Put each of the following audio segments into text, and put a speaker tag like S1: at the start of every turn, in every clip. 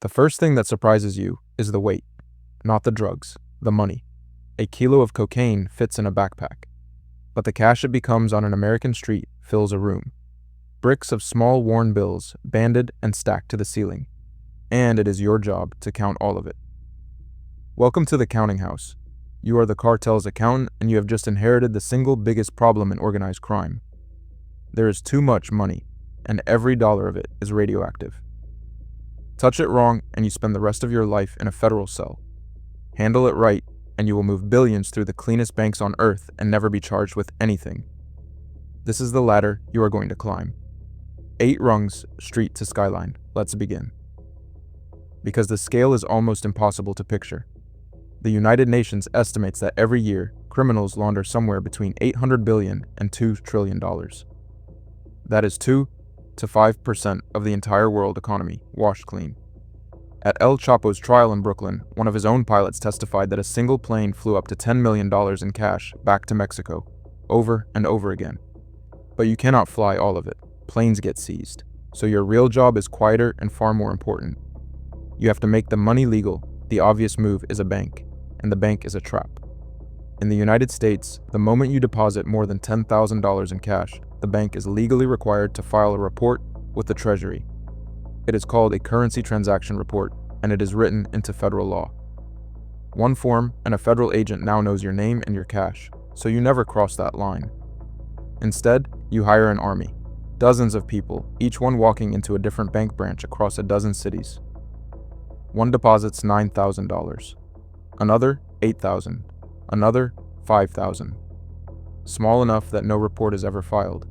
S1: The first thing that surprises you is the weight, not the drugs, the money. A kilo of cocaine fits in a backpack, but the cash it becomes on an American street fills a room. Bricks of small worn bills, banded and stacked to the ceiling, and it is your job to count all of it. Welcome to the counting house. You are the cartel's accountant, and you have just inherited the single biggest problem in organized crime. There is too much money, and every dollar of it is radioactive. Touch it wrong, and you spend the rest of your life in a federal cell. Handle it right, and you will move billions through the cleanest banks on earth and never be charged with anything. This is the ladder you are going to climb. 8 rungs, street to skyline. Let's begin. Because the scale is almost impossible to picture. The United Nations estimates that every year, criminals launder somewhere between $800 billion and $2 trillion. That is 2 to 5% of the entire world economy, washed clean. At El Chapo's trial in Brooklyn, one of his own pilots testified that a single plane flew up to $10 million in cash back to Mexico, over and over again. But you cannot fly all of it. Planes get seized. So your real job is quieter and far more important. You have to make the money legal. The obvious move is a bank, and the bank is a trap. In the United States, the moment you deposit more than $10,000 in cash, the bank is legally required to file a report with the Treasury. It is called a currency transaction report, and it is written into federal law. One form, and a federal agent now knows your name and your cash, so you never cross that line. Instead, you hire an army, dozens of people, each one walking into a different bank branch across a dozen cities. One deposits $9,000, another $8,000, another $5,000. Small enough that no report is ever filed.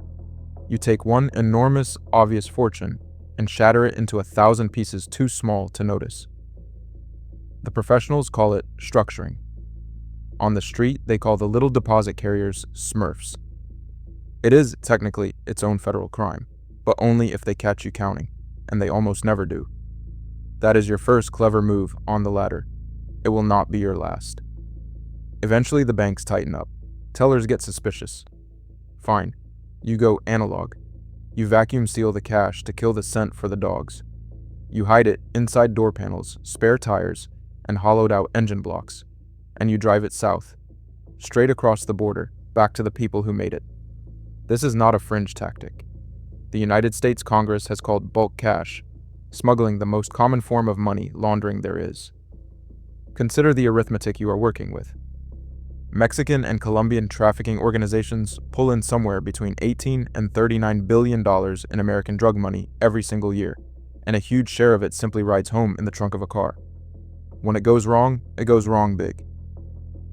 S1: You take one enormous, obvious fortune and shatter it into 1,000 pieces too small to notice. The professionals call it structuring. On the street, they call the little deposit carriers smurfs. It is technically its own federal crime, but only if they catch you counting, and they almost never do. That is your first clever move on the ladder. It will not be your last. Eventually the banks tighten up. Tellers get suspicious. Fine, you go analog. You vacuum seal the cash to kill the scent for the dogs. You hide it inside door panels, spare tires, and hollowed out engine blocks, and you drive it south, straight across the border, back to the people who made it. This is not a fringe tactic. The United States Congress has called bulk cash smuggling the most common form of money laundering there is. Consider the arithmetic you are working with. Mexican and Colombian trafficking organizations pull in somewhere between $18 and $39 billion in American drug money every single year, and a huge share of it simply rides home in the trunk of a car. When it goes wrong big.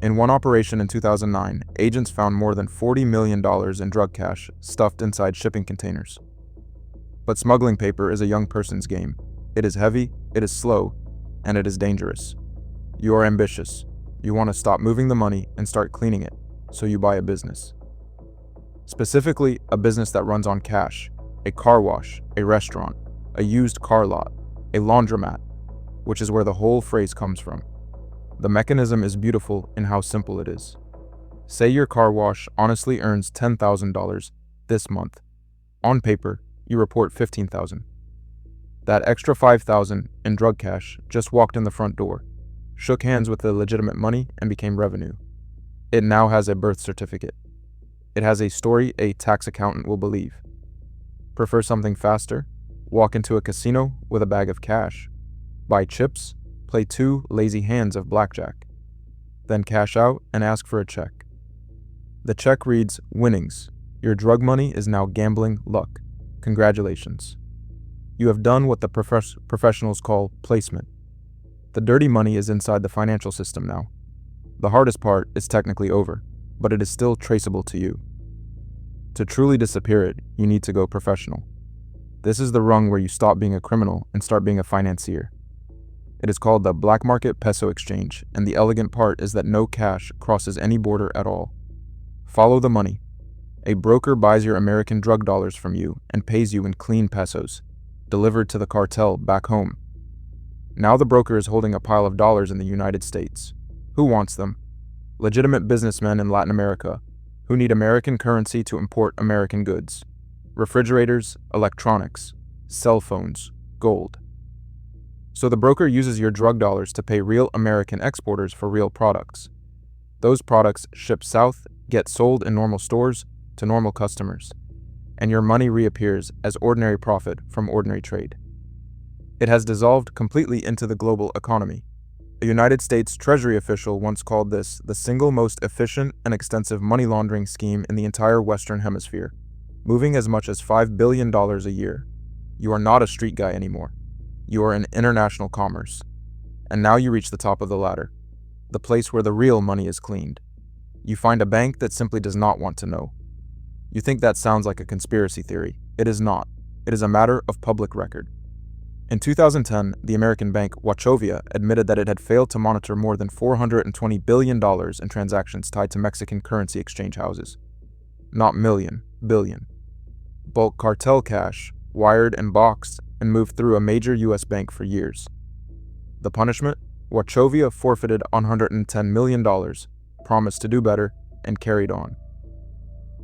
S1: In one operation in 2009, agents found more than $40 million in drug cash stuffed inside shipping containers. But smuggling paper is a young person's game. It is heavy, it is slow, and it is dangerous. You are ambitious. You want to stop moving the money and start cleaning it, so you buy a business. Specifically, a business that runs on cash, a car wash, a restaurant, a used car lot, a laundromat, which is where the whole phrase comes from. The mechanism is beautiful in how simple it is. Say your car wash honestly earns $10,000 this month. On paper, you report $15,000. That extra $5,000 in drug cash just walked in the front door, shook hands with the legitimate money, and became revenue. It now has a birth certificate. It has a story a tax accountant will believe. Prefer something faster? Walk into a casino with a bag of cash. Buy chips, play 2 lazy hands of blackjack. Then cash out and ask for a check. The check reads, "Winnings. Your drug money is now gambling luck. Congratulations. You have done what the professionals call placement. The dirty money is inside the financial system now. The hardest part is technically over, but it is still traceable to you. To truly disappear it, you need to go professional. This is the rung where you stop being a criminal and start being a financier. It is called the Black Market Peso Exchange, and the elegant part is that no cash crosses any border at all. Follow the money. A broker buys your American drug dollars from you and pays you in clean pesos, delivered to the cartel back home. Now the broker is holding a pile of dollars in the United States. Who wants them? Legitimate businessmen in Latin America who need American currency to import American goods. Refrigerators, electronics, cell phones, gold. So the broker uses your drug dollars to pay real American exporters for real products. Those products ship south, get sold in normal stores to normal customers, and your money reappears as ordinary profit from ordinary trade. It has dissolved completely into the global economy. A United States Treasury official once called this the single most efficient and extensive money laundering scheme in the entire Western Hemisphere, moving as much as $5 billion a year. You are not a street guy anymore. You are in international commerce. And now you reach the top of the ladder, the place where the real money is cleaned. You find a bank that simply does not want to know. You think that sounds like a conspiracy theory. It is not. It is a matter of public record. In 2010, the American bank Wachovia admitted that it had failed to monitor more than $420 billion in transactions tied to Mexican currency exchange houses. Not million, billion. Bulk cartel cash, wired and boxed, and moved through a major U.S. bank for years. The punishment? Wachovia forfeited $110 million, promised to do better, and carried on.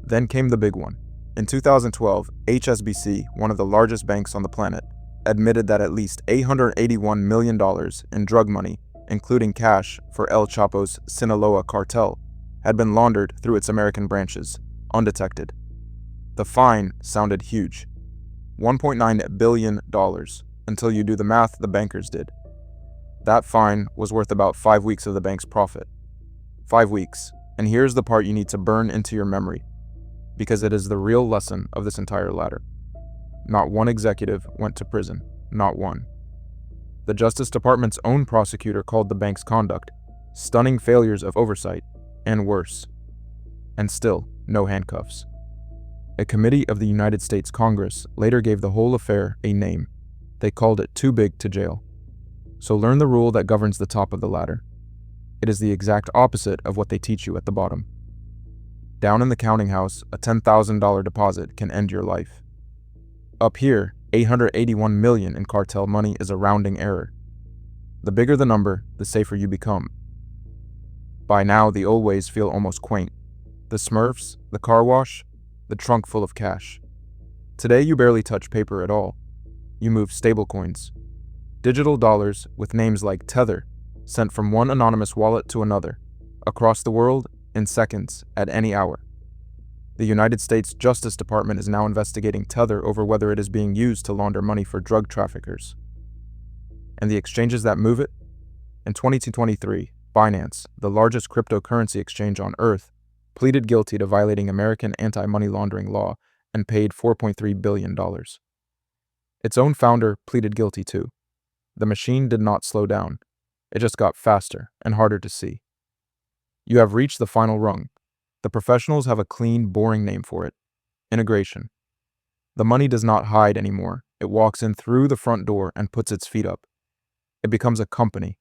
S1: Then came the big one. In 2012, HSBC, one of the largest banks on the planet, admitted that at least $881 million in drug money, including cash for El Chapo's Sinaloa cartel, had been laundered through its American branches, undetected. The fine sounded huge. $1.9 billion, until you do the math the bankers did. That fine was worth about 5 weeks of the bank's profit. 5 weeks, and here's the part you need to burn into your memory, because it is the real lesson of this entire ladder. Not one executive went to prison, not one. The Justice Department's own prosecutor called the bank's conduct stunning failures of oversight, and worse. And still, no handcuffs. A committee of the United States Congress later gave the whole affair a name. They called it too big to jail. So learn the rule that governs the top of the ladder. It is the exact opposite of what they teach you at the bottom. Down in the counting house, a $10,000 deposit can end your life. Up here, $881 million in cartel money is a rounding error. The bigger the number, the safer you become. By now, the old ways feel almost quaint. The Smurfs, the car wash, the trunk full of cash. Today, you barely touch paper at all. You move stablecoins. Digital dollars with names like Tether, sent from one anonymous wallet to another, across the world, in seconds, at any hour. The United States Justice Department is now investigating Tether over whether it is being used to launder money for drug traffickers. And the exchanges that move it? In 2023, Binance, the largest cryptocurrency exchange on Earth, pleaded guilty to violating American anti-money laundering law and paid $4.3 billion. Its own founder pleaded guilty too. The machine did not slow down. It just got faster and harder to see. You have reached the final rung. The professionals have a clean, boring name for it: integration. The money does not hide anymore. It walks in through the front door and puts its feet up. It becomes a company,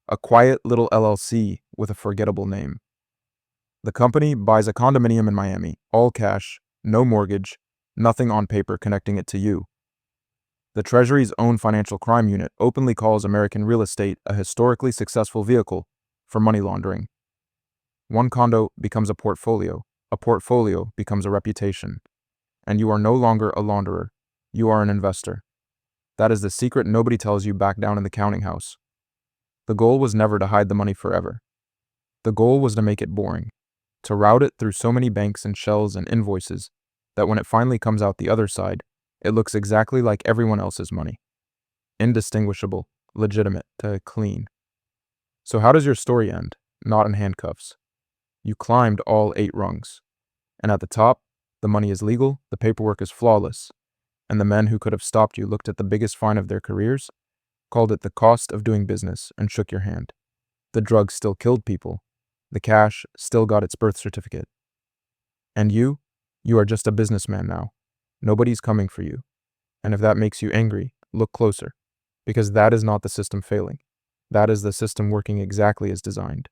S1: a quiet little LLC with a forgettable name. The company buys a condominium in Miami, all cash, no mortgage, nothing on paper connecting it to you. The Treasury's own financial crime unit openly calls American real estate a historically successful vehicle for money laundering. One condo becomes a portfolio becomes a reputation, and you are no longer a launderer, you are an investor. That is the secret nobody tells you back down in the counting house. The goal was never to hide the money forever. The goal was to make it boring, to route it through so many banks and shells and invoices that when it finally comes out the other side, it looks exactly like everyone else's money. Indistinguishable, legitimate, clean. So how does your story end? Not in handcuffs. You climbed all 8 rungs. And at the top, the money is legal, the paperwork is flawless, and the men who could have stopped you looked at the biggest fine of their careers, called it the cost of doing business, and shook your hand. The drugs still killed people. The cash still got its birth certificate. And you are just a businessman now. Nobody's coming for you. And if that makes you angry, look closer, because that is not the system failing. That is the system working exactly as designed.